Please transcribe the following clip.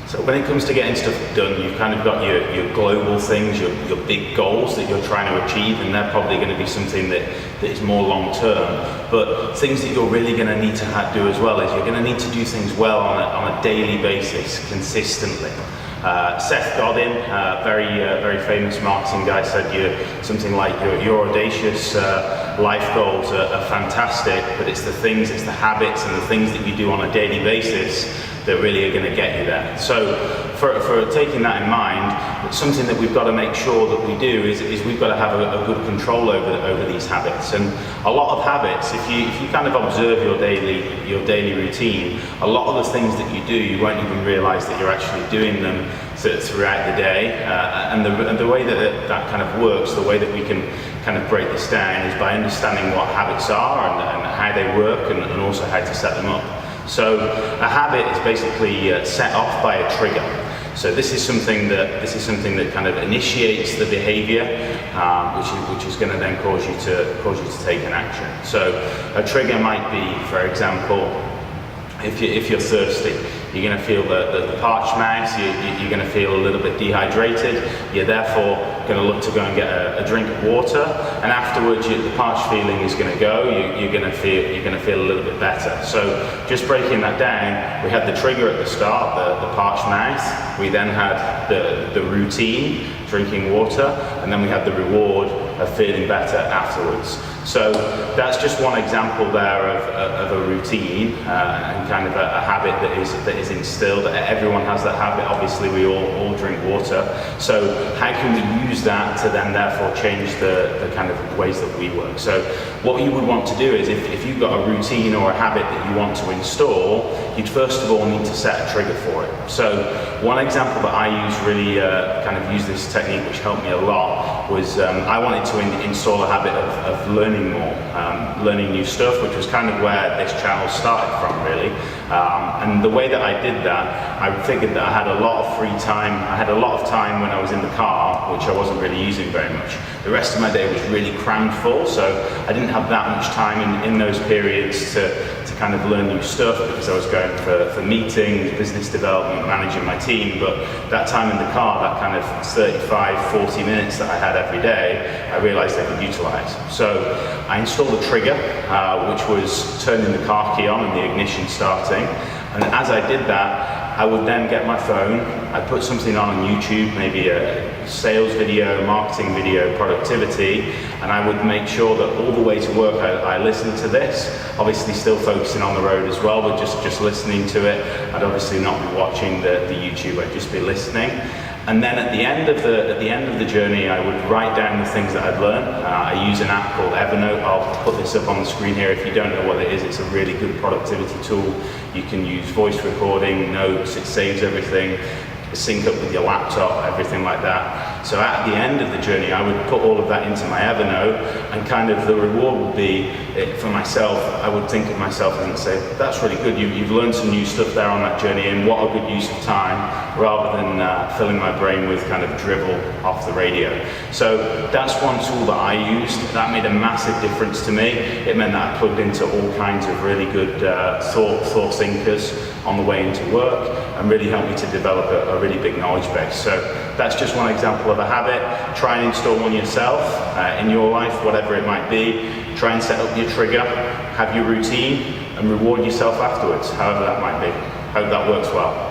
So when it comes to getting stuff done, you've kind of got your global things, your big goals that you're trying to achieve, and they're probably going to be something that is more long term. But things that you're really going to need to do as well is you're going to need to do things well on a daily basis, consistently. Seth Godin, very famous marketing guy, said something like your audacious life goals are fantastic, but it's the habits and the things that you do on a daily basis that really are going to get you there. So for taking that in mind, something that we've got to make sure that we do is we've got to have a good control over these habits. And a lot of habits, if you kind of observe your daily routine, a lot of the things that you do, you won't even realize that you're actually doing them throughout the day. And the way that kind of works, the way that we can kind of break this down, is by understanding what habits are and how they work, and also how to set them up. So a habit is basically set off by a trigger. So this is something that kind of initiates the behaviour, which is going to then cause you to take an action. So a trigger might be, for example, if you're thirsty, you're going to feel the parched mouth, you're going to feel a little bit dehydrated, you're therefore going to look to go and get a drink of water, and afterwards the parched feeling is going to go, you're going to feel a little bit better. So just breaking that down, we had the trigger at the start, the parched mouth, we then had the routine, drinking water, and then we had the reward of feeling better afterwards. So that's just one example there of a routine and kind of a habit that is instilled. Everyone has that habit. Obviously, we all drink water. So how can we use that to then therefore change the kind of ways that we work? So what you would want to do is, if you've got a routine or a habit that you want to install, you'd first of all need to set a trigger for it. So one example that I use this technique, which helped me a lot, was I wanted to install a habit of learning more, learning new stuff, which was kind of where this channel started from, really. And the way that I did that, I figured that I had a lot of free time. I had a lot of time when I was in the car, which I wasn't really using very much. The rest of my day was really crammed full, so I didn't have that much time in those periods to kind of learn new stuff, because I was going for meetings, business development, managing my team. But that time in the car, that kind of 35-40 minutes that I had every day, I realized I could utilize. So I installed a trigger, which was turning the car key on and the ignition starting. And as I did that, I would then get my phone, I'd put something on YouTube, maybe a sales video, marketing video, productivity, and I would make sure that all the way to work I listened to this, obviously still focusing on the road as well, but just listening to it. I'd obviously not be watching the YouTube, I'd just be listening. And then at the end of the journey, I would write down the things that I'd learned. I use an app called Evernote. I'll put this up on the screen here. If you don't know what it is, it's a really good productivity tool. You can use voice recording, notes, it saves everything, sync up with your laptop, everything like that. So at the end of the journey, I would put all of that into my Evernote, and kind of the reward would be, for myself, I would think of myself and say, that's really good, you've learned some new stuff there on that journey, and what a good use of time, rather than filling my brain with kind of drivel off the radio. So that's one tool that I used. That made a massive difference to me. It meant that I plugged into all kinds of really good thought thinkers on the way into work, and really helped me to develop a really big knowledge base. So that's just one example of a habit. Try and install one yourself in your life, whatever it might be. Try and set up your trigger, have your routine, and reward yourself afterwards, however that might be. Hope that works well.